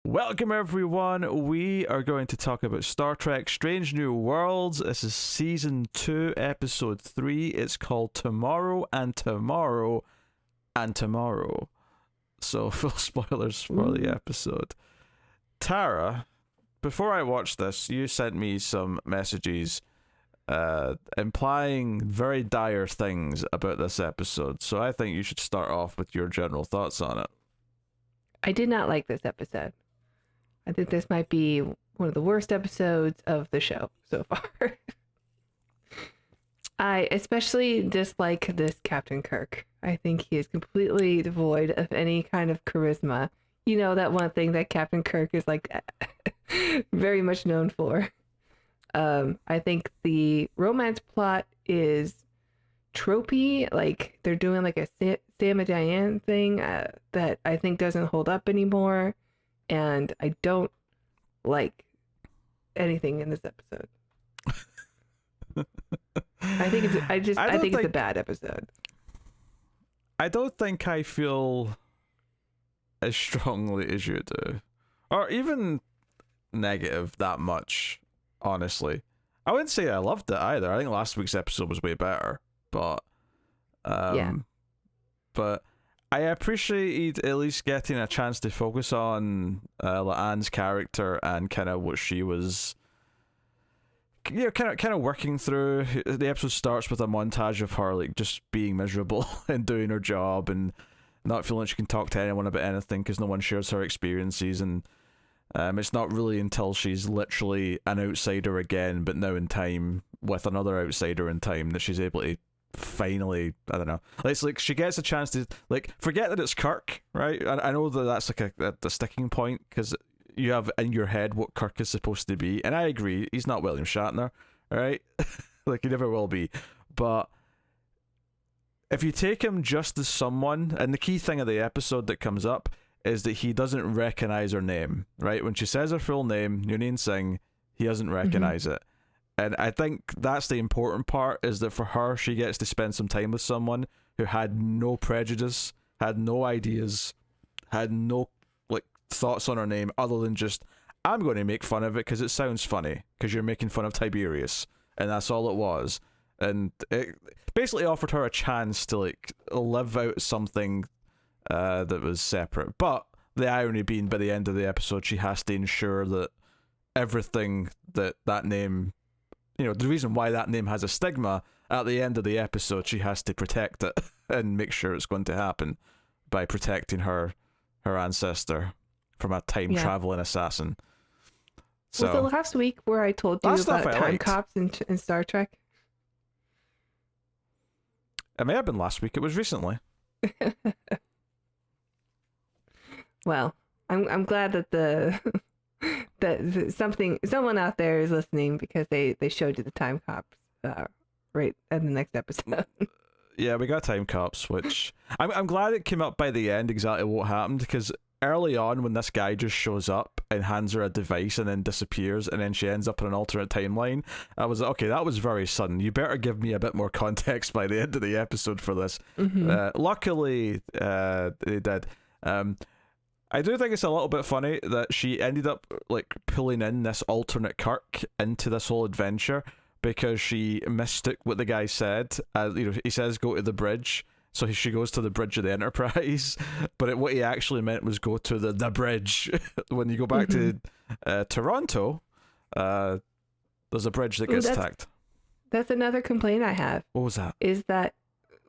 Welcome everyone. We are going to talk about Star Trek Strange New Worlds. This is season 2, episode 3. It's called Tomorrow and Tomorrow and Tomorrow. So full spoilers for the episode. Tara, before I watched this, you sent me some messages implying very dire things about this episode. So I think you should start off with your general thoughts on it. I did not like this episode. I think this might be one of the worst episodes of the show so far. I especially dislike this Captain Kirk. I think he is completely devoid of any kind of charisma. You know, that one thing that Captain Kirk is like very much known for. I think the romance plot is tropey. Like they're doing like a Sam and Diane thing that I think doesn't hold up anymore. And I don't like anything in this episode. I think it's a bad episode. I don't think I feel as strongly as you do, or even negative that much. Honestly, I wouldn't say I loved it either. I think last week's episode was way better, but but I appreciated at least getting a chance to focus on Anne's character and kind of what she was, kind of working through. The episode starts with a montage of her like just being miserable and doing her job and not feeling like she can talk to anyone about anything because no one shares her experiences. And it's not really until she's literally an outsider again, but now in time with another outsider in time, that she's able to finally, I don't know, it's like she gets a chance to like forget that it's Kirk, right? I know that that's like a sticking point because you have in your head what Kirk is supposed to be, and I agree, he's not William Shatner, right? Like he never will be. But if you take him just as someone, and the key thing of the episode that comes up is that he doesn't recognize her name, right? When she says her full name, Yuneen Singh, he doesn't recognize it. And I think that's the important part, is that for her, she gets to spend some time with someone who had no prejudice, had no ideas, had no like thoughts on her name other than just, I'm going to make fun of it because it sounds funny, because you're making fun of Tiberius. And that's all it was. And it basically offered her a chance to like live out something that was separate. But the irony being, by the end of the episode, she has to ensure that everything that name, the reason why that name has a stigma, at the end of the episode, she has to protect it and make sure it's going to happen by protecting her ancestor from a time-traveling assassin. So, was it last week where I told you about time cops in Star Trek? It may have been last week. It was recently. Well, I'm glad that someone out there is listening, because they showed you the time cops right in the next episode. Yeah, we got time cops, which I'm glad it came up by the end exactly what happened, because early on when this guy just shows up and hands her a device and then disappears and then she ends up in an alternate timeline, I was like, okay, that was very sudden. You better give me a bit more context by the end of the episode for this. Luckily, they did. I do think it's a little bit funny that she ended up like pulling in this alternate Kirk into this whole adventure because she mistook what the guy said. He says go to the bridge, so she goes to the bridge of the Enterprise, but what he actually meant was go to the bridge. When you go back to Toronto, there's a bridge that gets attacked. That's another complaint I have. What was that? Is that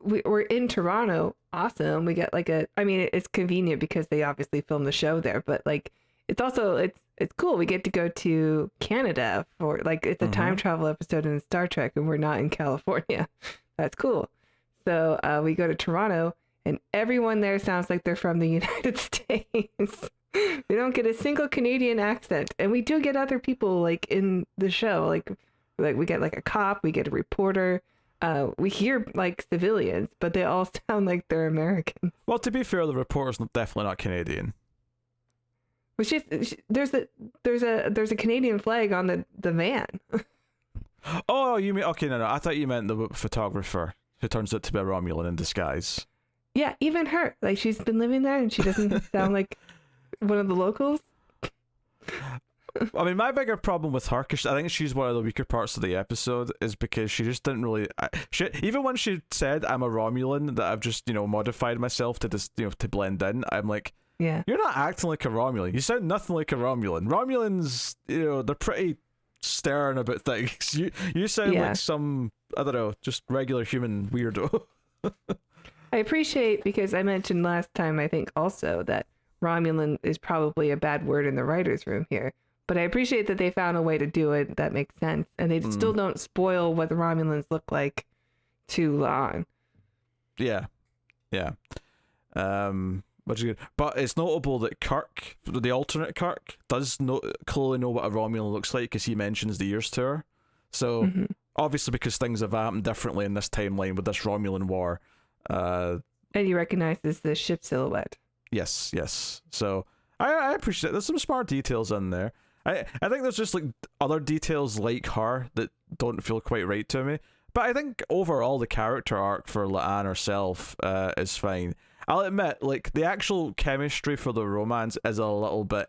we're in Toronto. Awesome. We get like it's convenient because they obviously filmed the show there, but like it's also it's cool. We get to go to Canada for like it's a time travel episode in Star Trek, and we're not in California. That's cool. So we go to Toronto, and everyone there sounds like they're from the United States. They don't get a single Canadian accent, and we do get other people like in the show. Like we get like a cop, we get a reporter. We hear like civilians, but they all sound like they're American. Well, to be fair, the reporter's definitely not Canadian. Well, there's a Canadian flag on the van. Oh, you mean okay? No, I thought you meant the photographer who turns out to be a Romulan in disguise. Yeah, even her. Like she's been living there, and she doesn't sound like one of the locals. I mean, my bigger problem with her, because I think she's one of the weaker parts of the episode, is because she just didn't really. Even when she said, "I'm a Romulan," that I've just modified myself to just to blend in. I'm like, Yeah. you're not acting like a Romulan. You sound nothing like a Romulan. Romulans, they're pretty stern about things. You sound like some, I don't know, just regular human weirdo. I appreciate, because I mentioned last time, I think also, that Romulan is probably a bad word in the writer's room here. But I appreciate that they found a way to do it that makes sense. And they still don't spoil what the Romulans look like too long. Yeah. Which is good. But it's notable that Kirk, the alternate Kirk, does clearly know what a Romulan looks like, because he mentions the ears to her. So, obviously, because things have happened differently in this timeline with this Romulan war. And he recognizes the ship silhouette. Yes. So, I appreciate it. There's some smart details in there. I think there's just like other details like her that don't feel quite right to me. But I think overall the character arc for La'an herself is fine. I'll admit, like, the actual chemistry for the romance is a little bit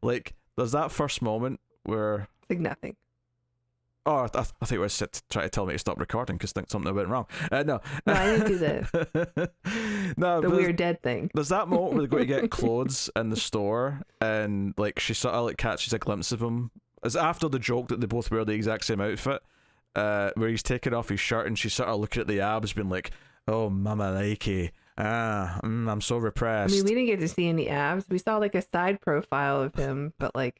Like, there's that first moment where... Like nothing. Oh, I think it was trying to tell me to stop recording because something went wrong. No, I didn't do that. No, the weird dead thing. There's that moment where they go to get clothes in the store, and like she sort of like catches a glimpse of him. It's after the joke that they both wear the exact same outfit, where he's taking off his shirt and she's sort of looking at the abs, being like, "Oh, mama likey, I'm so repressed." I mean, we didn't get to see any abs. We saw like a side profile of him, but like,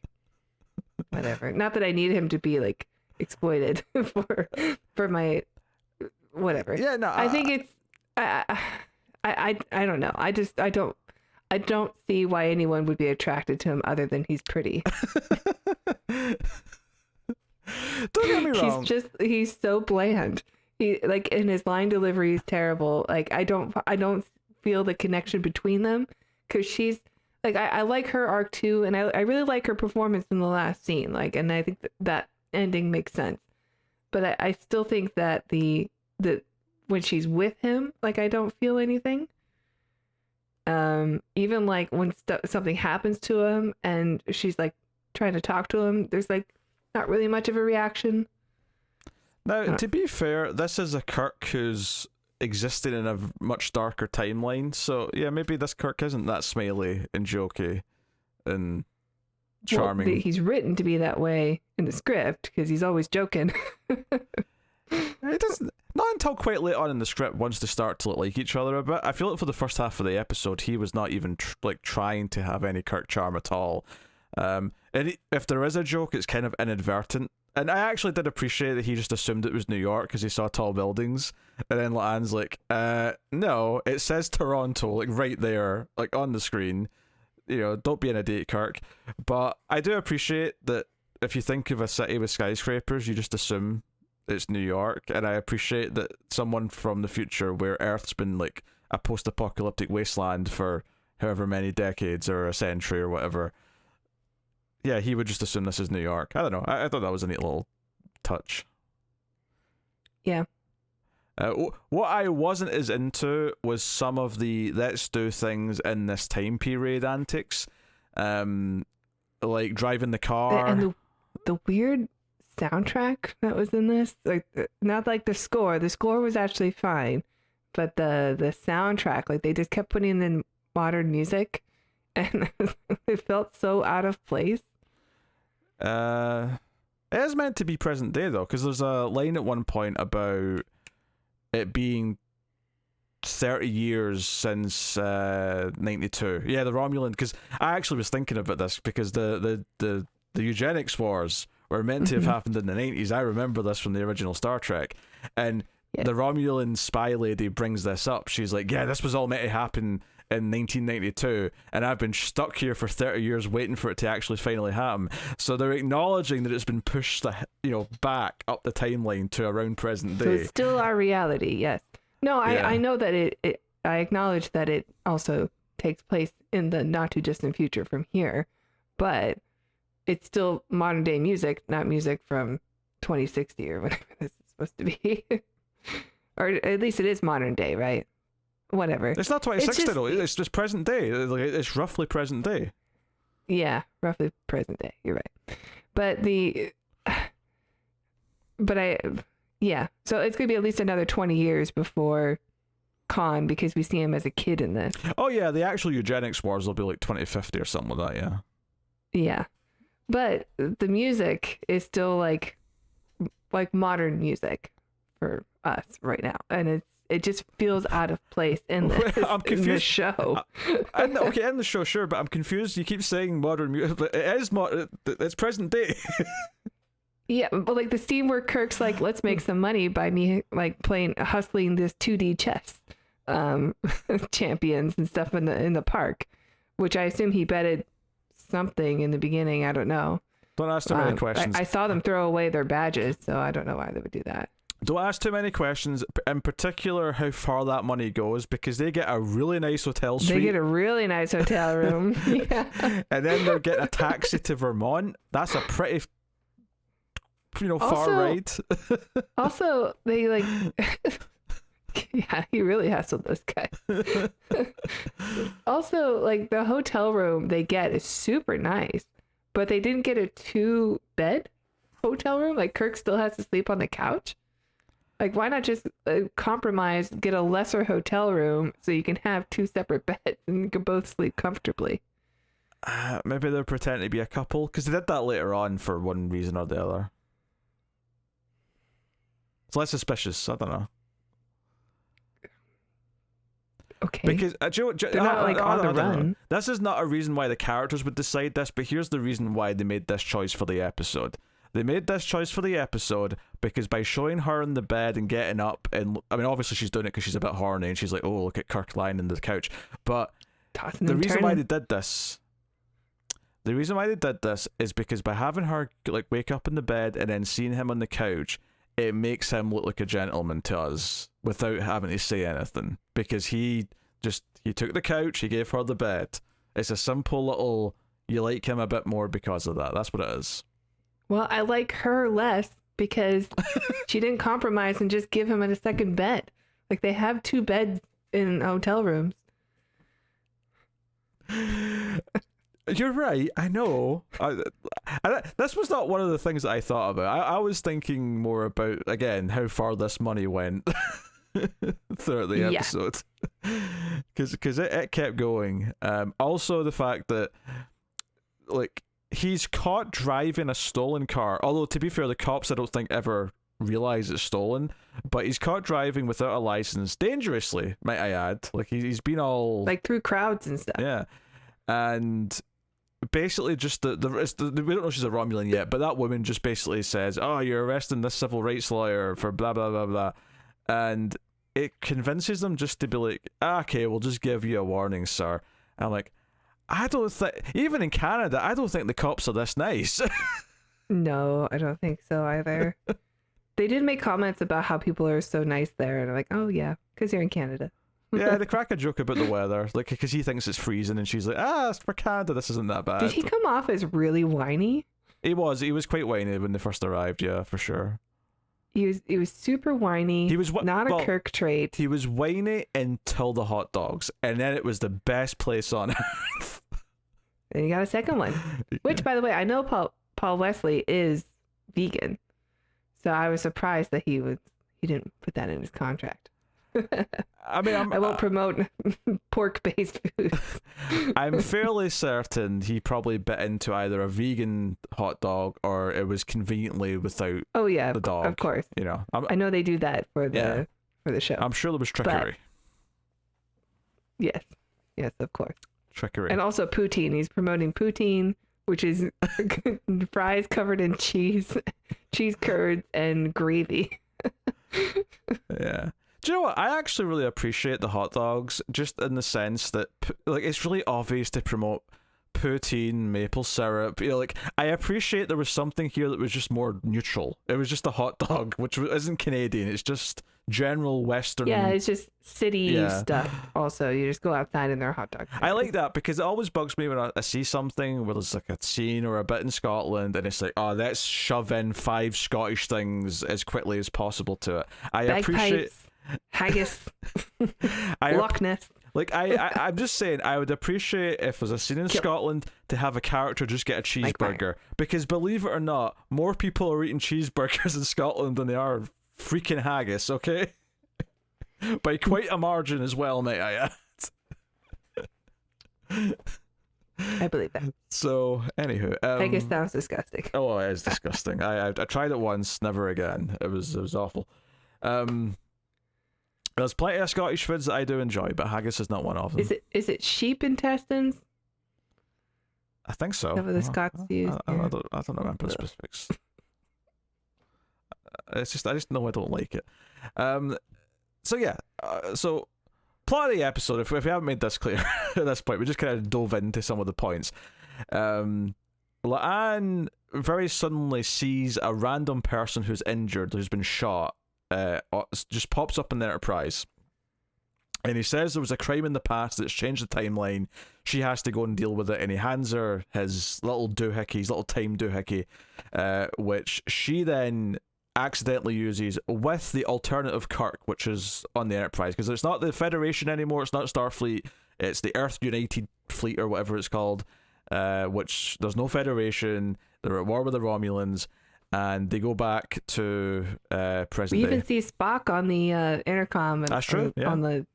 whatever. Not that I need him to be like exploited for my whatever. Yeah, no. I think it's I don't know. I don't see why anyone would be attracted to him other than he's pretty. Don't get me wrong. He's so bland. He like in his line delivery is terrible. Like I don't feel the connection between them, because she's like I like her arc too, and I really like her performance in the last scene. Like, and I think that ending makes sense, but I still think that the when she's with him, like I don't feel anything. Even like when something happens to him and she's like trying to talk to him, there's like not really much of a reaction. Now, to be fair, this is a Kirk who's existed in a much darker timeline, so yeah, maybe this Kirk isn't that smiley and jokey and charming. Well, he's written to be that way in the script because he's always joking. It doesn't. Not until quite late on in the script, once they start to look like each other a bit. I feel like for the first half of the episode, he was not even trying to have any Kirk charm at all. And if there is a joke, it's kind of inadvertent. And I actually did appreciate that he just assumed it was New York because he saw tall buildings. And then La'an's like, no, it says Toronto, like right there, like on the screen. Don't be an idiot, Kirk. But I do appreciate that if you think of a city with skyscrapers, you just assume it's New York. And I appreciate that someone from the future, where Earth's been like a post-apocalyptic wasteland for however many decades or a century or whatever, yeah, he would just assume this is New York. I don't know. I thought that was a neat little touch. Yeah. What I wasn't as into was some of the let's do things in this time period antics. Like driving the car. And the weird soundtrack that was in this. Like, not like the score. The score was actually fine. But the soundtrack, like they just kept putting in modern music. And it felt so out of place. It is meant to be present day though, because there's a line at one point about it being 30 years since 92. Yeah, the Romulan. Because I actually was thinking about this because the eugenics wars were meant to have happened in the 90s. I remember this from the original Star Trek, and the Romulan spy lady brings this up. She's like, "Yeah, this was all meant to happen in 1992, and I've been stuck here for 30 years waiting for it to actually finally happen." So they're acknowledging that it's been pushed back up the timeline to around present day. So it's still our reality, yes. No, I know that it I acknowledge that it also takes place in the not too distant future from here, but it's still modern day music, not music from 2060 or whatever this is supposed to be. Or at least it is modern day, right? Whatever. It's not 2060 though. It's just present day. It's roughly present day. Yeah, roughly present day. You're right. But yeah. So it's gonna be at least another 20 years before Khan, because we see him as a kid in this. Oh yeah, the actual eugenics wars will be like 2050 or something like that. Yeah. Yeah, but the music is still like modern music for us right now, and it just feels out of place in this, I'm confused. in the show. Okay, in the show, sure, but I'm confused. You keep saying modern music. It is it's present day. Yeah, but like the scene where Kirk's like, let's make some money by me like hustling this 2D chess champions and stuff in the park, which I assume he betted something in the beginning. I don't know. Don't ask too many questions. I saw them throw away their badges, so I don't know why they would do that. Don't ask too many questions, in particular how far that money goes, because they get a really nice hotel suite. They get a really nice hotel room. Yeah. And then they're getting a taxi to Vermont. That's a pretty, far ride. Also, they like... Yeah, he really hassled this guy. Also, like the hotel room they get is super nice, but they didn't get a 2-bed hotel room. Like Kirk still has to sleep on the couch. Like, why not just compromise, get a lesser hotel room so you can have 2 separate beds and you can both sleep comfortably? Maybe they're pretending to be a couple, because they did that later on for one reason or the other. It's less suspicious. I don't know. Okay. Because they're not like on the run. This is not a reason why the characters would decide this, but here's the reason why they made this choice for the episode. They made this choice for the episode because by showing her in the bed and getting up, and I mean, obviously she's doing it because she's a bit horny and she's like, oh, look at Kirk lying on the couch. But the reason why they did this is because by having her like wake up in the bed and then seeing him on the couch, it makes him look like a gentleman to us without having to say anything, because he took the couch, he gave her the bed. It's a simple little, you like him a bit more because of that. That's what it is. Well, I like her less because she didn't compromise and just give him a second bed. Like, they have 2 beds in hotel rooms. You're right, I know. This was not one of the things that I thought about. I was thinking more about, again, how far this money went throughout the episode. Because it kept going. Also, the fact that, like, he's caught driving a stolen car. Although, to be fair, the cops, I don't think, ever realize it's stolen. But he's caught driving without a license, dangerously, might I add. Like, he's been all... like, through crowds and stuff. Yeah. And... basically just we don't know she's a Romulan yet, but that woman just basically says, oh, you're arresting this civil rights lawyer for blah blah blah blah, and it convinces them just to be like, okay, we'll just give you a warning, sir. And I'm like, I don't think, even in Canada, I don't think the cops are this nice. No, I don't think so either. They did make comments about how people are so nice there, and I'm like, oh yeah, because you're in Canada. Yeah, they crack a joke about the weather, like, because he thinks it's freezing, and she's like, it's for Canada, this isn't that bad. Did he come off as really whiny? He was quite whiny when they first arrived, yeah, for sure. He was super whiny. He was not a Kirk trait. He was whiny until the hot dogs, and then it was the best place on earth. Then you got a second one, which, by the way, I know Paul Wesley is vegan, so I was surprised that he didn't put that in his contract. I mean, I won't promote pork-based foods. I'm fairly certain he probably bit into either a vegan hot dog or it was conveniently without the dog. Of course. You know, I know they do that for the show. I'm sure there was trickery. Yes, of course. Trickery. And also poutine. He's promoting poutine, which is fries covered in cheese curds, and gravy. Yeah. Do you know what? I actually really appreciate the hot dogs, just in the sense that, like, it's really obvious to promote poutine, maple syrup. You know, like, I appreciate there was something here that was just more neutral. It was just a hot dog, which isn't Canadian. It's just general Western. Yeah, it's just city stuff. Also, you just go outside and they're hot dogs. I like that because it always bugs me when I see something where there's like a scene or a bit in Scotland, and it's like, oh, let's shove in 5 Scottish things as quickly as possible to it. I appreciate. Haggis, Loch Ness. Like I'm just saying, I would appreciate if there's a scene in Scotland to have a character just get a cheeseburger, because believe it or not, more people are eating cheeseburgers in Scotland than they are freaking haggis. Okay, by quite a margin as well, mate. I believe that. So, anywho, haggis sounds disgusting. Oh, it is disgusting. I tried it once, never again. It was awful. There's plenty of Scottish foods that I do enjoy, but haggis is not one of them. Is it sheep intestines? I think so. Is that what the Scots use? I don't remember the specifics. I just know I don't like it. So yeah. So plot of the episode. If we haven't made this clear at this point, we just kind of dove into some of the points. La'an very suddenly sees a random person who's injured, who's been shot. Just pops up in the Enterprise, and he says there was a crime in the past that's changed the timeline. She has to go and deal with it, and he hands her his little doohickey, his little time doohickey, which she then accidentally uses with the alternative Kirk, which is on the Enterprise, because it's not the Federation anymore, it's not Starfleet, it's the Earth United Fleet or whatever it's called, which there's no Federation, they're at war with the Romulans. And they go back to present day. We even see Spock on the intercom. That's true. Yeah. On the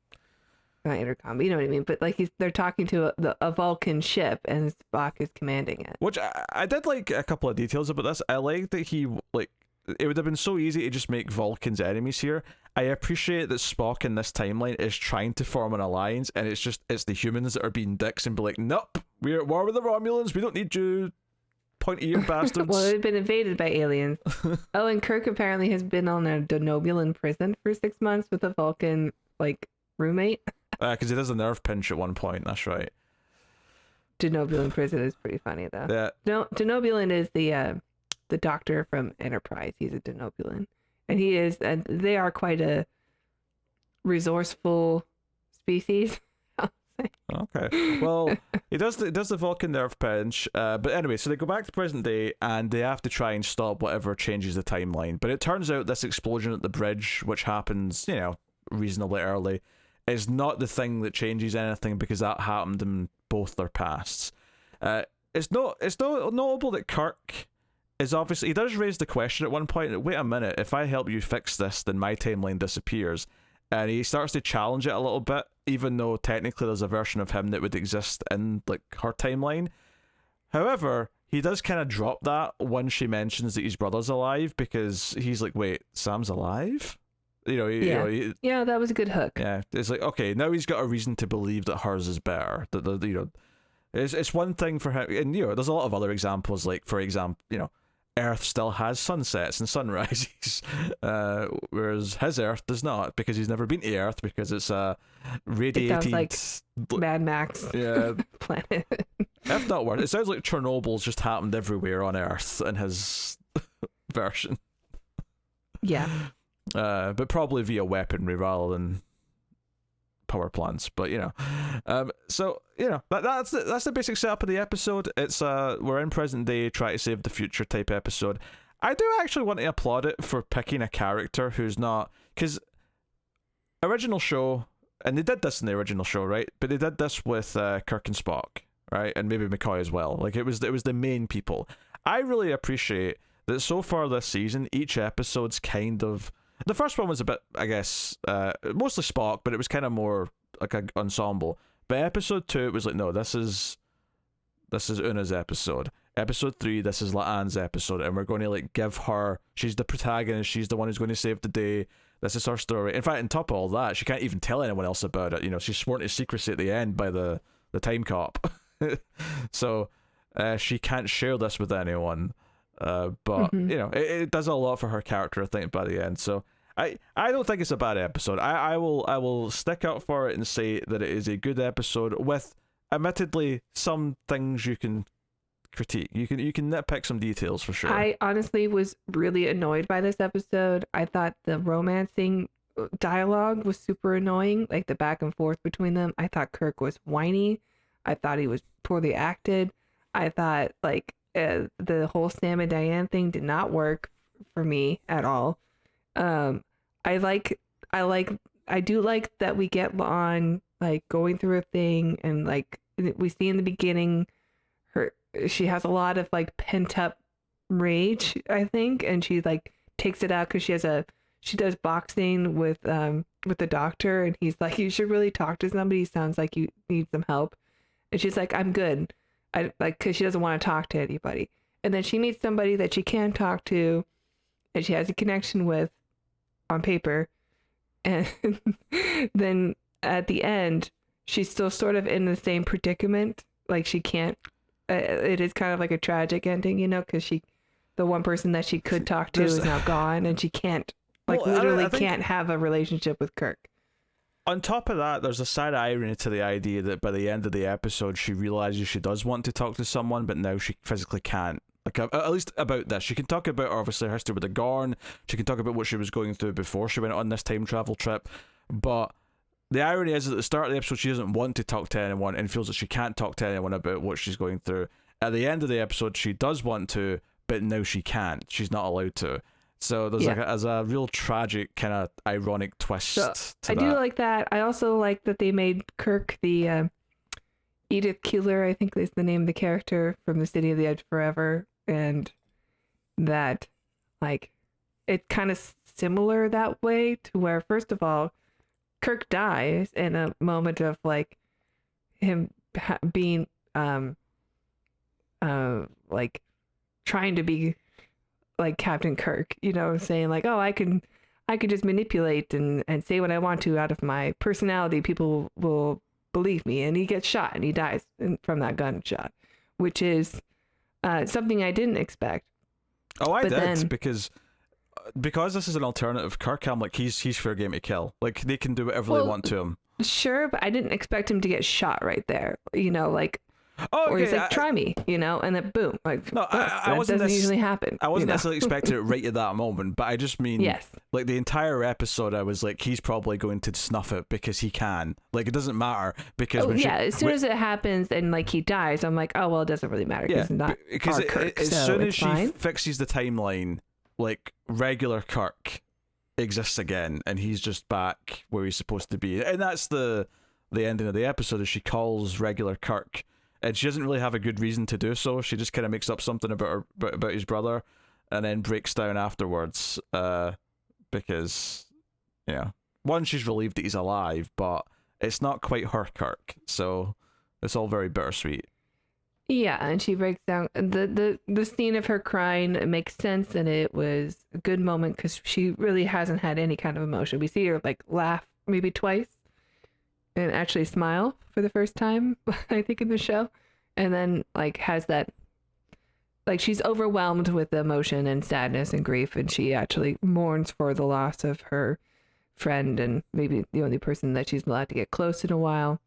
not intercom, but you know what I mean. But like they're talking to a Vulcan ship, and Spock is commanding it. Which I did like a couple of details about this. I like that he it would have been so easy to just make Vulcans enemies here. I appreciate that Spock in this timeline is trying to form an alliance, and it's the humans that are being dicks and be like, nope, we're at war with the Romulans. We don't need you. Pointy-eared bastards. Well, they've been invaded by aliens. Oh, and Kirk apparently has been on a Denobulan prison for 6 months with a Vulcan roommate. Because he does a nerve pinch at one point. That's right. Denobulan prison is pretty funny though. Yeah. Denobulan is the doctor from Enterprise. He's a Denobulan, and they are quite a resourceful species. Okay. Well, he does the Vulcan nerve pinch, but anyway, so they go back to present day and they have to try and stop whatever changes the timeline. But it turns out this explosion at the bridge, which happens, reasonably early, is not the thing that changes anything, because that happened in both their pasts. It's notable that Kirk is obviously, he does raise the question at one point, wait a minute, if I help you fix this, then my timeline disappears. And he starts to challenge it a little bit, even though technically there's a version of him that would exist in her timeline. However, he does kind of drop that when she mentions that his brother's alive, because he's like, wait, Sam's alive? Yeah, that was a good hook. Yeah, it's like, okay, now he's got a reason to believe that hers is better. It's one thing for him, and there's a lot of other examples, like, for example, Earth still has sunsets and sunrises, whereas his Earth does not, because he's never been to Earth, because it's a radiated... It sounds like Mad Max planet. If not worse, it sounds like Chernobyl's just happened everywhere on Earth in his version. Yeah. But probably via weaponry rather than power plants, but so that's the basic setup of the episode. It's we're in present day, try to save the future type episode. I do actually want to applaud it for picking a character who's not, because original show, and they did this in the original show, right? But they did this with Kirk and Spock, right? And maybe McCoy as well. Like it was the main people. I really appreciate that so far this season, each episode's kind of, the first one was a bit, I guess, mostly Spock, but it was kind of more like an ensemble. But episode 2, it was like, no, this is Una's episode. Episode 3, this is La'an's episode, and we're going to give her, she's the protagonist, she's the one who's going to save the day. This is her story. In fact, on top of all that, she can't even tell anyone else about it. She's sworn to secrecy at the end by the time so she can't share this with anyone. But it does a lot for her character, I think, by the end. So I don't think it's a bad episode. I will stick up for it and say that it is a good episode with, admittedly, some things you can critique. You can nitpick some details for sure. I honestly was really annoyed by this episode. I thought the romancing dialogue was super annoying, like the back and forth between them. I thought Kirk was whiny. I thought he was poorly acted. I thought the whole Sam and Diane thing did not work for me at all. I do like that we get on like going through a thing, and like we see in the beginning she has a lot of like pent up rage, I think, and she like takes it out because she does boxing with the doctor, and he's like, you should really talk to somebody, sounds like you need some help, and she's like, I'm good, I like, because she doesn't want to talk to anybody, and then she meets somebody that she can talk to and she has a connection with on paper, and then at the end she's still sort of in the same predicament, like she can't it is kind of like a tragic ending, you know, because the one person that she could talk to is now gone, and she can't, like, literally I can't have a relationship with Kirk. On top of that, there's a sad irony to the idea that by the end of the episode, she realizes she does want to talk to someone, but now she physically can't. Like, at least about this. She can talk about, obviously, her history with the Gorn. She can talk about what she was going through before she went on this time travel trip. But the irony is, at the start of the episode, she doesn't want to talk to anyone and feels that she can't talk to anyone about what she's going through. At the end of the episode, she does want to, but now she can't. She's not allowed to. So there's as a real tragic kind of ironic twist to that. I do like that. I also like that they made Kirk the Edith Keeler, I think is the name of the character from The City of the Edge Forever, and that, like, it's kind of similar that way to where, first of all, Kirk dies in a moment of like him being like trying to be like Captain Kirk, you know, saying like, oh, I could just manipulate and say what I want to out of my personality. People will believe me, and he gets shot and he dies from that gunshot, which is something I didn't expect. Oh, I did, because this is an alternative Kirk. I'm like, he's fair game to kill. Like, they can do whatever they want to him. Sure, but I didn't expect him to get shot right there. You know, like, or he's like, try me, you know, and then boom, like, no, that doesn't usually happen. I wasn't necessarily expecting it right at that moment, but I just mean, like, the entire episode, I was like, he's probably going to snuff it because he can. Like, it doesn't matter because as soon as it happens and like he dies, I'm like, oh well, it doesn't really matter because as soon as she fixes the timeline, like, regular Kirk exists again, and he's just back where he's supposed to be, and that's the ending of the episode. Is she calls regular Kirk. And she doesn't really have a good reason to do so. She just kind of makes up something about his brother, and then breaks down afterwards. Because, one, she's relieved that he's alive, but it's not quite her Kirk, so it's all very bittersweet. Yeah, and she breaks down. The scene of her crying, it makes sense, and it was a good moment because she really hasn't had any kind of emotion. We see her like laugh maybe twice, and actually smile for the first time, I think, in the show, and then like has that, like, she's overwhelmed with emotion and sadness and grief, and she actually mourns for the loss of her friend and maybe the only person that she's allowed to get close in a while.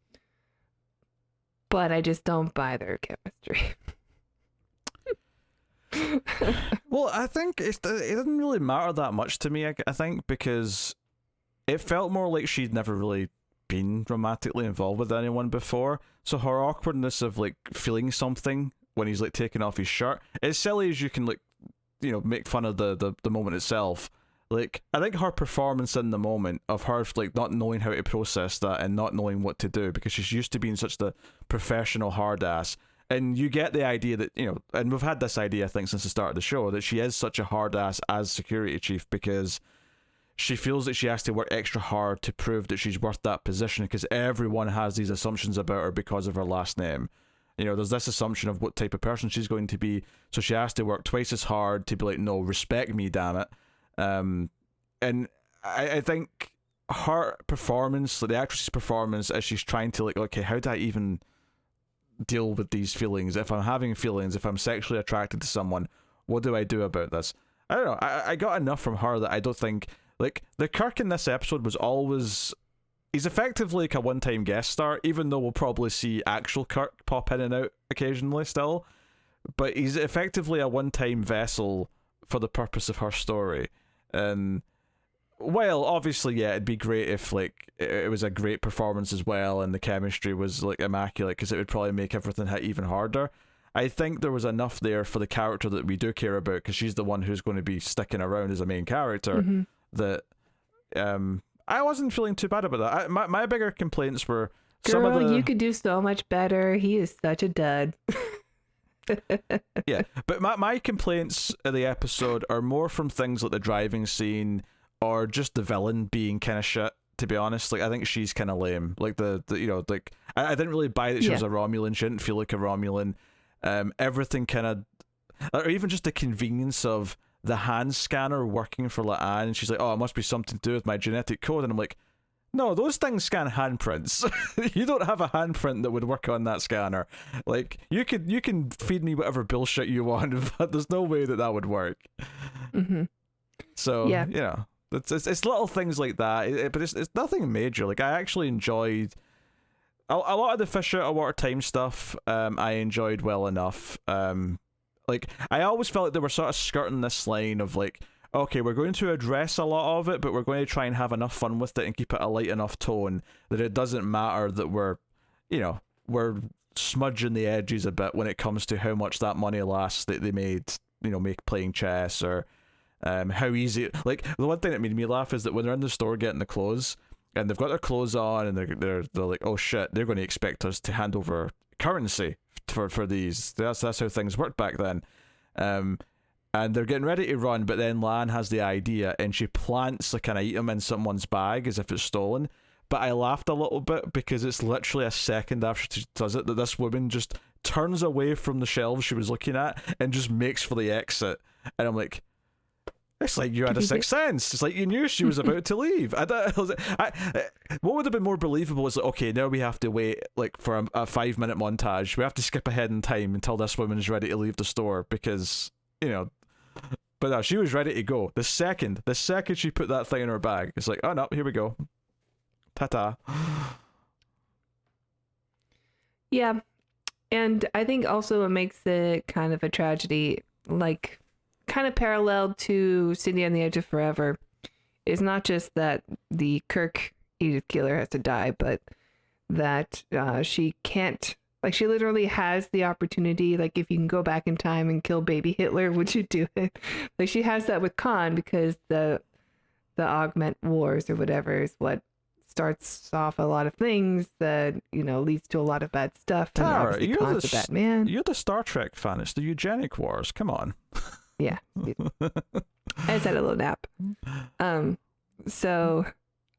But I just don't buy their chemistry. Well, I think it doesn't really matter that much to me, I think, because it felt more like she'd never really been romantically involved with anyone before, so her awkwardness of like feeling something when he's like taking off his shirt, as silly as you can, like, you know, make fun of the moment itself, like, I think her performance in the moment of her like not knowing how to process that and not knowing what to do because she's used to being such the professional hard ass, and you get the idea that, you know, and we've had this idea I think since the start of the show, that she is such a hard ass as security chief because she feels that she has to work extra hard to prove that she's worth that position because everyone has these assumptions about her because of her last name. You know, there's this assumption of what type of person she's going to be, so she has to work twice as hard to be like, no, respect me, damn it. And I think her performance, like the actress's performance, as she's trying to like, okay, how do I even deal with these feelings? If I'm having feelings, if I'm sexually attracted to someone, what do I do about this? I don't know. I got enough from her that I don't think, like, the Kirk in this episode was always, he's effectively like a one-time guest star, even though we'll probably see actual Kirk pop in and out occasionally still, but he's effectively a one-time vessel for the purpose of her story. And well, obviously, yeah, it'd be great if like it was a great performance as well and the chemistry was like immaculate, because it would probably make everything hit even harder. I think there was enough there for the character that we do care about, because she's the one who's going to be sticking around as a main character, that I wasn't feeling too bad about that. My bigger complaints were some of Girl, the you could do so much better. He is such a dud. yeah, but my complaints of the episode are more from things like the driving scene or just the villain being kind of shit. To be honest, like I think she's kind of lame. Like the you know, like I didn't really buy that she was a Romulan. She didn't feel like a Romulan. Everything kind of, or even just the convenience of the hand scanner working for La'an, and she's like, oh, it must be something to do with my genetic code, and I'm like, no, those things scan handprints. You don't have a handprint that would work on that scanner. Like you can feed me whatever bullshit you want, but there's no way that would work. Mm-hmm. So you know, it's little things like that, but it's nothing major. Like I actually enjoyed a lot of the fish out of water time stuff. I enjoyed well enough. Like I always felt like they were sort of skirting this line of like, okay, we're going to address a lot of it, but we're going to try and have enough fun with it and keep it a light enough tone that it doesn't matter that we're smudging the edges a bit when it comes to how much that money lasts that they made, make playing chess, or how easy. Like the one thing that made me laugh is that when they're in the store getting the clothes and they've got their clothes on and they're like, oh shit, they're going to expect us to hand over currency for these. That's how things worked back then. And they're getting ready to run, but then Lan has the idea and she plants like an item in someone's bag as if it's stolen. But I laughed a little bit because it's literally a second after she does it that this woman just turns away from the shelves she was looking at and just makes for the exit. And I'm like, it's like you had a sixth sense. It's like you knew she was about to leave. What would have been more believable is like, okay, now we have to wait like for a 5-minute montage. We have to skip ahead in time until this woman is ready to leave the store because, but no, she was ready to go. The second she put that thing in her bag, it's like, oh no, here we go. Ta-ta. Yeah. And I think also it makes it kind of a tragedy, like kind of parallel to City on the Edge of Forever. It's not just that the Kirk Edith Keeler has to die, but that she can't, like she literally has the opportunity, like if you can go back in time and kill baby Hitler, would you do it? Like she has that with Khan because the augment wars or whatever is what starts off a lot of things that, leads to a lot of bad stuff. And Tara, you're the bad man. You're the Star Trek fan. It's the eugenic wars. Come on. Yeah. I just had a little nap. So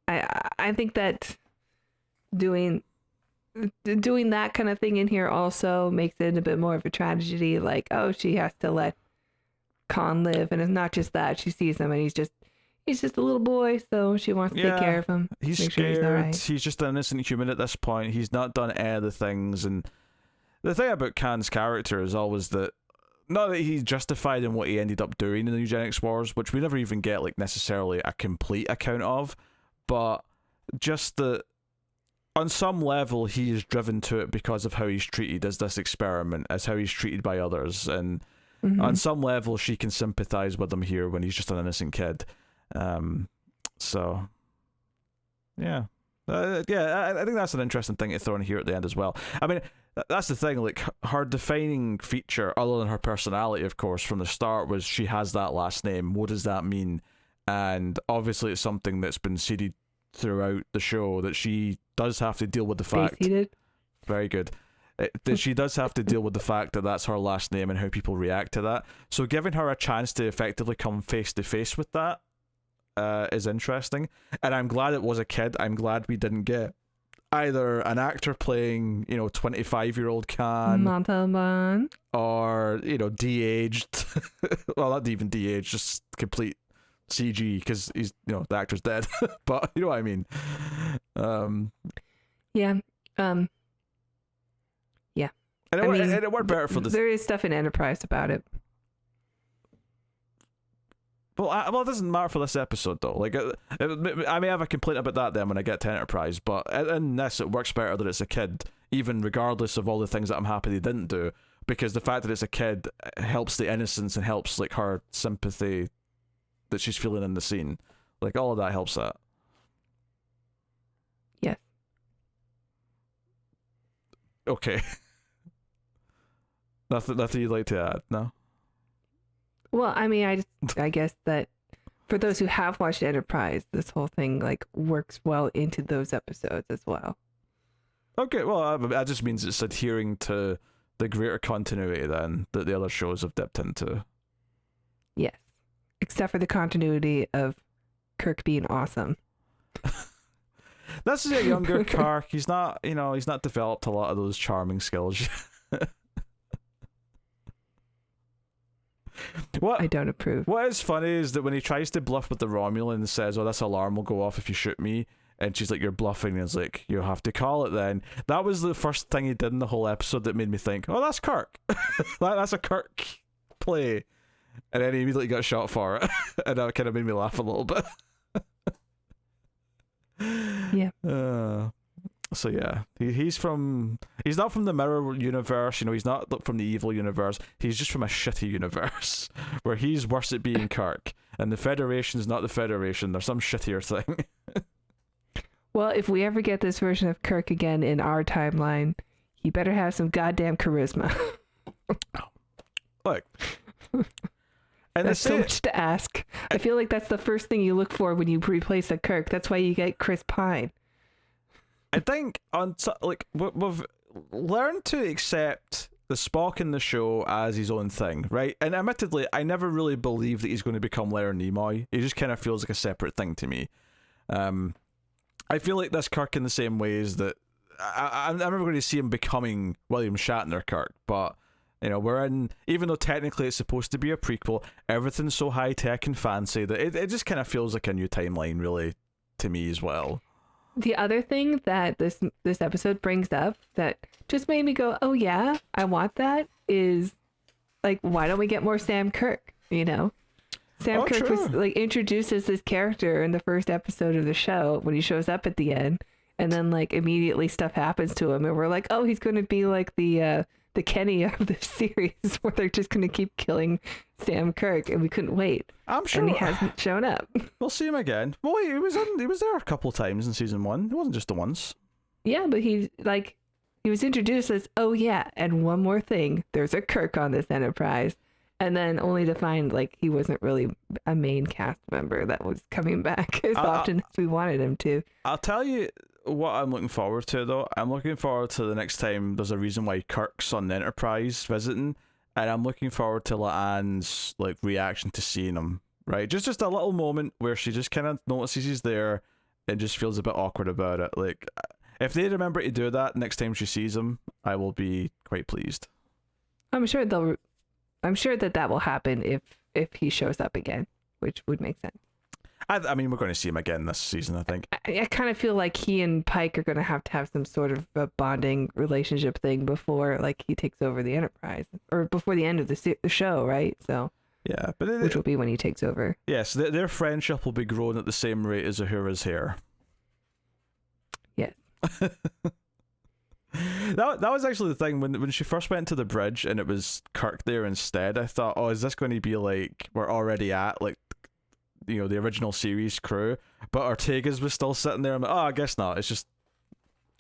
I think that doing that kind of thing in here also makes it a bit more of a tragedy. Like, oh, she has to let Khan live, and it's not just that she sees him and he's just a little boy, so she wants to take care of him. He's scared. Sure he's all right. He's just an innocent human at this point. He's not done any of the things, and the thing about Khan's character is always that not that he's justified in what he ended up doing in the eugenics wars, which we never even get like necessarily a complete account of, but just that on some level he is driven to it because of how he's treated as this experiment, as how he's treated by others, and on some level she can sympathize with him here when he's just an innocent kid. So yeah, I think that's an interesting thing to throw in here at the end as well. I mean, that's the thing, like her defining feature, other than her personality of course from the start, was she has that last name. What does that mean? And obviously it's something that's been seeded throughout the show that she does have to deal with the fact. Very good. That she does have to deal with the fact that that's her last name and how people react to that. So giving her a chance to effectively come face to face with that is interesting, and I'm glad it was a kid. I'm glad we didn't get either an actor playing 25-year-old Khan or de-aged well, not even de-aged, just complete CG, because he's the actor's dead. But you know what I mean. Yeah. And it worked better for the. There is stuff in Enterprise about it. Well, it doesn't matter for this episode though. Like, I may have a complaint about that then when I get to Enterprise, but in this it works better that it's a kid, even regardless of all the things that I'm happy they didn't do, because the fact that it's a kid helps the innocence and helps like her sympathy that she's feeling in the scene. Like all of that helps that. Yes. Okay. Nothing you'd like to add? No. Well, I mean, I guess that for those who have watched Enterprise, this whole thing like works well into those episodes as well. Okay, well, that just means it's adhering to the greater continuity then that the other shows have dipped into. Yes. Except for the continuity of Kirk being awesome. This is a younger Kirk. He's not, he's not developed a lot of those charming skills. I don't approve. What is funny is that when he tries to bluff with the Romulan and says, "Oh, this alarm will go off if you shoot me," and she's like, "You're bluffing," and he's like, "You have to call it then." That was the first thing he did in the whole episode that made me think, "Oh, that's Kirk." That's a Kirk play. And then he immediately got shot for it. And that kind of made me laugh a little bit. Yeah. So yeah, he's not from the mirror universe, he's not from the evil universe. He's just from a shitty universe where he's worse at being Kirk, and the Federation is not the Federation. They're some shittier thing. Well, if we ever get this version of Kirk again in our timeline, he better have some goddamn charisma. Look. And that's so much to ask. I feel like that's the first thing you look for when you replace a Kirk. That's why you get Chris Pine. I think we've learned to accept the Spock in the show as his own thing, right? And admittedly, I never really believe that he's going to become Leonard Nimoy. He just kind of feels like a separate thing to me. I feel like this Kirk in the same ways that I'm never going to see him becoming William Shatner Kirk, but we're in, even though technically it's supposed to be a prequel, everything's so high tech and fancy that it just kind of feels like a new timeline, really, to me as well. The other thing that this episode brings up that just made me go, oh yeah, I want that, is like, why don't we get more Sam Kirk? Sam Kirk was like introduced as this character in the first episode of the show when he shows up at the end, and then like immediately stuff happens to him, and we're like, oh, he's going to be like the Kenny of the series where they're just going to keep killing Sam Kirk, and we couldn't wait. I'm sure. And he hasn't shown up. We'll see him again. Well, he was there a couple times in season 1. It wasn't just the once. Yeah, but he was introduced as, oh yeah, and one more thing, there's a Kirk on this Enterprise. And then only to find like he wasn't really a main cast member that was coming back as often as we wanted him to. I'll tell you what I'm looking forward to, though. I'm looking forward to the next time there's a reason why Kirk's on the Enterprise visiting, and I'm looking forward to La'an's like reaction to seeing him. Right, just a little moment where she just kind of notices he's there and just feels a bit awkward about it. Like, if they remember to do that next time she sees him, I will be quite pleased. I'm sure that will happen if he shows up again, which would make sense. I mean, we're going to see him again this season, I think. I kind of feel like he and Pike are going to have some sort of a bonding relationship thing before like he takes over the Enterprise, or before the end of the show, right? So yeah, which will be when he takes over. Yes, their friendship will be growing at the same rate as Uhura's hair. Yes. That was actually the thing when she first went to the bridge and it was Kirk there instead. I thought, oh, is this going to be like we're already at like the original series crew, but Ortega's was still sitting there. I'm like, oh, I guess not. It's just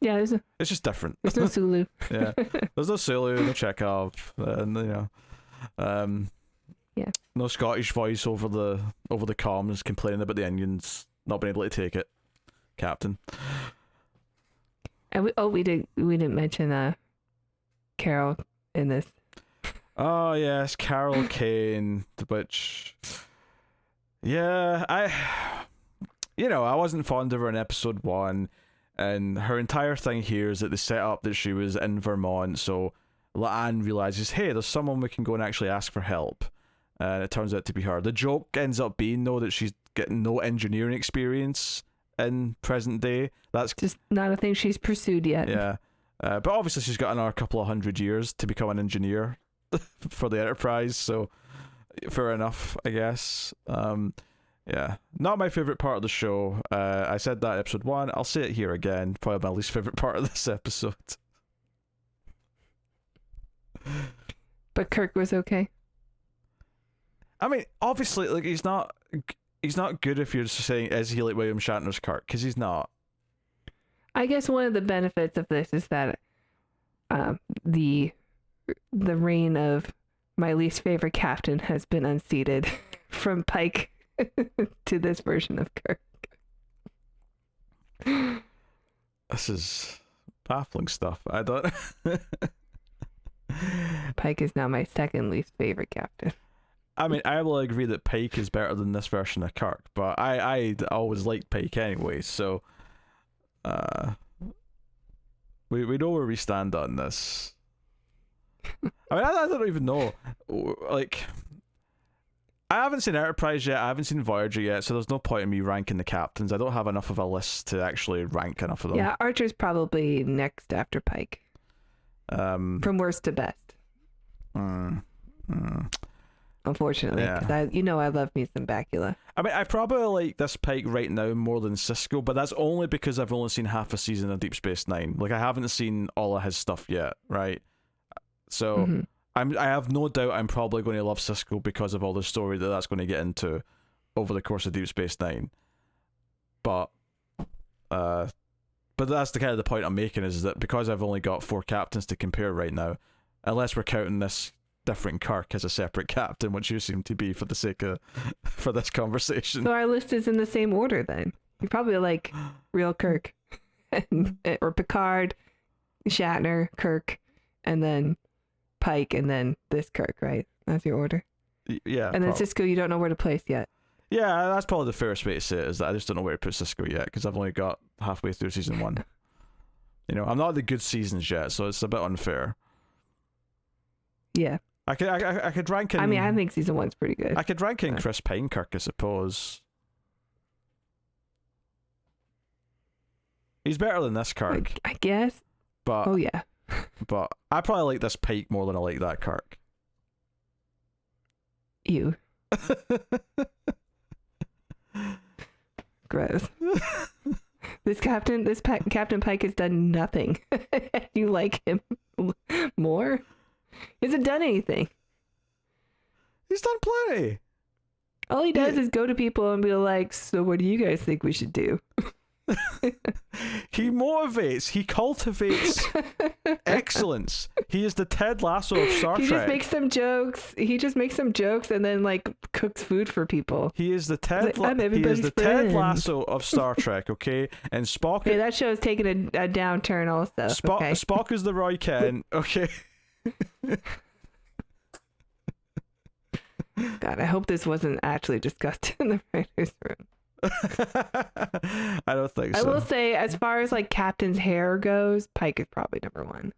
it's just different. There's no Sulu. Yeah, there's no Sulu, no Chekhov, and yeah, no Scottish voice over the comms complaining about the Indians not being able to take it, Captain. And we didn't mention Carol in this. Oh yes, Carol Kane, which I wasn't fond of her in episode 1, and her entire thing here is that they set up that she was in Vermont, so La'an realizes, hey, there's someone we can go and actually ask for help, and it turns out to be her. The joke ends up being though that she's getting no engineering experience in present day. That's just not a thing she's pursued yet. Yeah, but obviously she's got another couple of 100 years to become an engineer for the Enterprise, so fair enough, I guess. Yeah, not my favorite part of the show. I said that in episode 1. I'll say it here again. Probably my least favorite part of this episode. But Kirk was okay. I mean, obviously, like he's not good if you're just saying, is he like William Shatner's Kirk? Because he's not. I guess one of the benefits of this is that the reign of my least favorite captain has been unseated from Pike to this version of Kirk. This is baffling stuff. I don't. Pike is now my second least favorite captain. I mean, I will agree that Pike is better than this version of Kirk, but I always liked Pike anyway, so we know where we stand on this. I mean, I don't even know. Like, I haven't seen Enterprise yet, I haven't seen Voyager yet, so there's no point in me ranking the captains. I don't have enough of a list to actually rank enough of them. Yeah, Archer's probably next after Pike. From worst to best. Unfortunately, because I love me some Bakula. I mean, I probably like this Pike right now more than Cisco, but that's only because I've only seen half a season of Deep Space Nine. Like, I haven't seen all of his stuff yet, right? So I have no doubt I'm probably going to love Cisco because of all the story that's going to get into over the course of Deep Space Nine. But that's the kind of the point I'm making, is that because I've only got 4 captains to compare right now, unless we're counting this different Kirk as a separate captain, which you seem to be for the sake of for this conversation. So our list is in the same order then. You probably like real Kirk, or Picard, Shatner, Kirk, and then Pike, and then this Kirk, right? That's your order. Yeah. And then Cisco, you don't know where to place yet. Yeah, that's probably the fairest way to say it, is that I just don't know where to put Cisco yet, because I've only got halfway through season 1. You know, I'm not at the good seasons yet, so it's a bit unfair. Yeah. I could rank in... I mean, I think season 1's pretty good. I could rank in Chris Pinekirk, I suppose. He's better than this Kirk. I guess. But oh, yeah. But I probably like this Pike more than I like that Kirk. Ew. Gross. Captain Pike has done nothing. You like him more? He hasn't done anything. He's done plenty. All he does is go to people and be like, so what do you guys think we should do? He motivates. He cultivates excellence. He is the Ted Lasso of Star Trek. He just makes some jokes. And then like cooks food for people. He is the Ted. Ted Lasso of Star Trek. Okay, and Spock. Okay, that show's taking a downturn also. Spock is the Roy Kent. Okay. God, I hope this wasn't actually discussed in the writer's room. I don't think so. I will say, as far as like Captain's hair goes, Pike is probably number 1.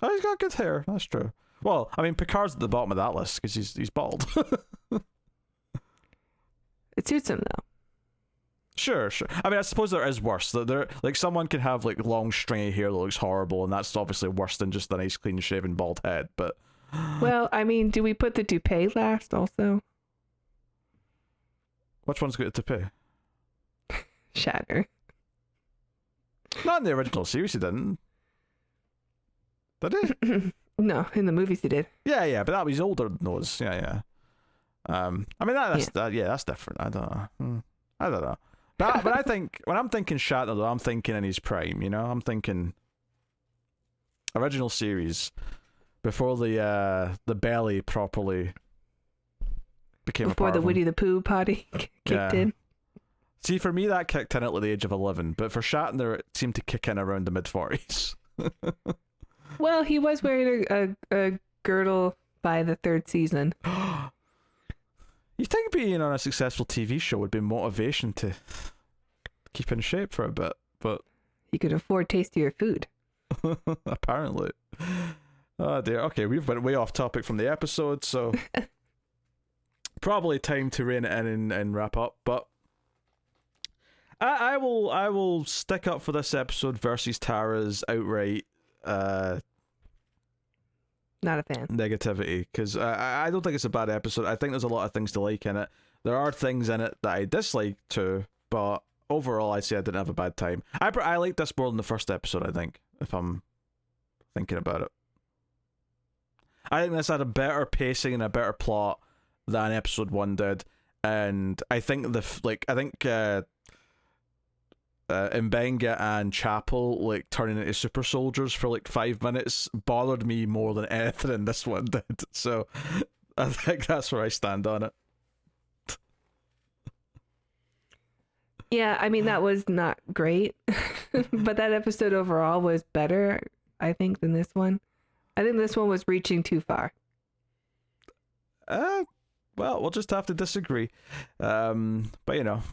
Oh, he's got good hair. That's true. Well, I mean, Picard's at the bottom of that list because he's bald. It suits him though. Sure. I mean, I suppose there is worse. There, like, someone can have like long stringy hair that looks horrible, and that's obviously worse than just a nice clean shaven bald head. But well, I mean, do we put the toupee last also? Which one's got a toupee? Shatner. Not in the original series, he didn't. Did he? No, in the movies he did. Yeah, but that was older than those. Yeah. I mean, that's different. I don't know. But I think when I'm thinking Shatner, though, I'm thinking in his prime. You know, I'm thinking original series before the belly properly became before the Winnie the Pooh potty kicked in. See, for me, that kicked in at the age of 11, but for Shatner, it seemed to kick in around the mid-40s. Well, he was wearing a girdle by the 3rd season. You think being on a successful TV show would be motivation to keep in shape for a bit, but... You could afford tastier food. Apparently. Oh dear, okay, we've went way off topic from the episode, so... Probably time to rein it in and wrap up, but... I will stick up for this episode versus Tara's outright not a fan negativity, because I don't think it's a bad episode. I think there's a lot of things to like in it. There are things in it that I dislike too, but overall I'd say I didn't have a bad time. I like this more than the first episode, I think, if I'm thinking about it. I think this had a better pacing and a better plot than episode 1 did, and I think Mbenga and Chapel like turning into super soldiers for like 5 minutes bothered me more than anything in this one did. So I think that's where I stand on it. Yeah, I mean, that was not great, but that episode overall was better, I think, than this one. I think this one was reaching too far. Well, we'll just have to disagree. But you know,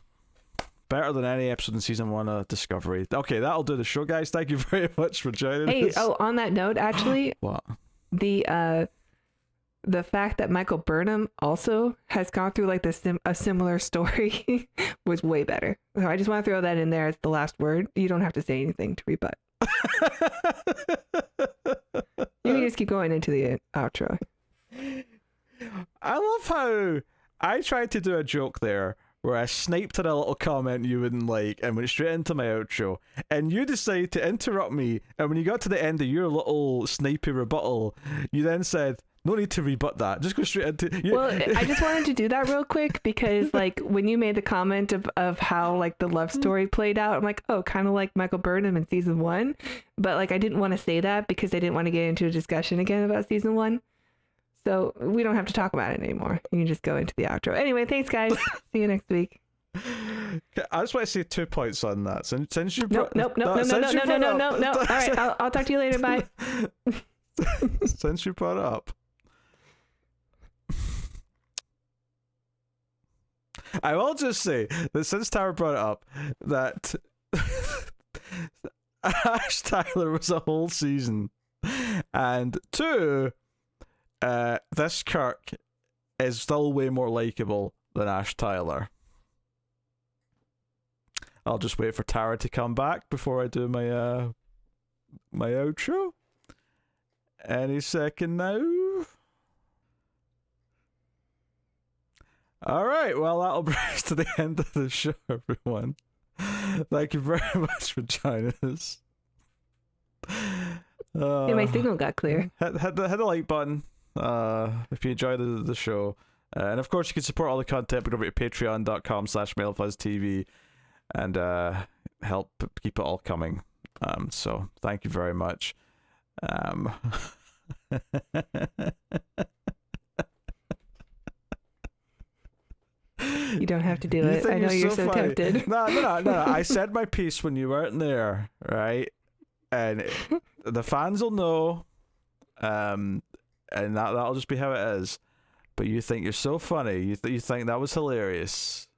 better than any episode in season 1 of Discovery. Okay, that'll do the show, guys. Thank you very much for joining us. Oh, on that note, actually, what? The fact that Michael Burnham also has gone through like a similar story was way better. So I just want to throw that in there as the last word. You don't have to say anything to rebut. You can just keep going into the outro. I love how I tried to do a joke there where I sniped at a little comment you wouldn't like and went straight into my outro, and you decided to interrupt me, and when you got to the end of your little snipey rebuttal, you then said, no need to rebut that, just go straight into... Well, I just wanted to do that real quick because like when you made the comment of how like the love story played out, I'm like, oh, kind of like Michael Burnham in season 1, but like I didn't want to say that because I didn't want to get into a discussion again about season 1. So we don't have to talk about it anymore. You can just go into the outro. Anyway, thanks, guys. See you next week. I just want to say 2 points on that. Since you Nope. All right, I'll talk to you later. Bye. Since you brought it up, I will just say that since Tara brought it up, that Ash Tyler was a whole season, and 2. This Kirk is still way more likable than Ash Tyler. I'll just wait for Tara to come back before I do my my outro. Any second now. Alright, well that'll bring us to the end of the show, everyone. Thank you very much for joining us. Yeah, my signal got clear. Hit the like button if you enjoy the show, and of course you can support all the content by going to patreon.com/MailFuzzTV and help keep it all coming. So thank you very much. You don't have to do it. I know you're so tempted. No. I said my piece when you weren't there, right? And the fans will know. And that'll just be how it is. But you think you're so funny. You think that was hilarious.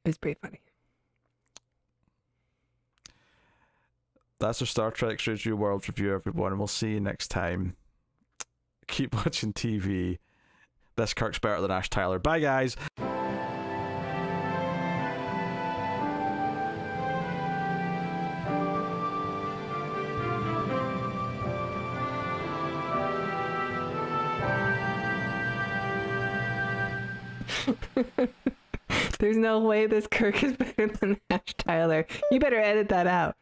It's pretty funny. That's our Star Trek Strange New Worlds review, everyone, and we'll see you next time. Keep watching TV. This Kirk's better than Ash Tyler. Bye, guys. There's no way this Kirk is better than Ash Tyler. You better edit that out.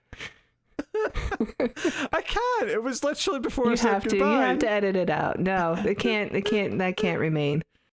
I can't. It was literally before I said have goodbye. to. You have to edit it out. No, it can't. That can't remain.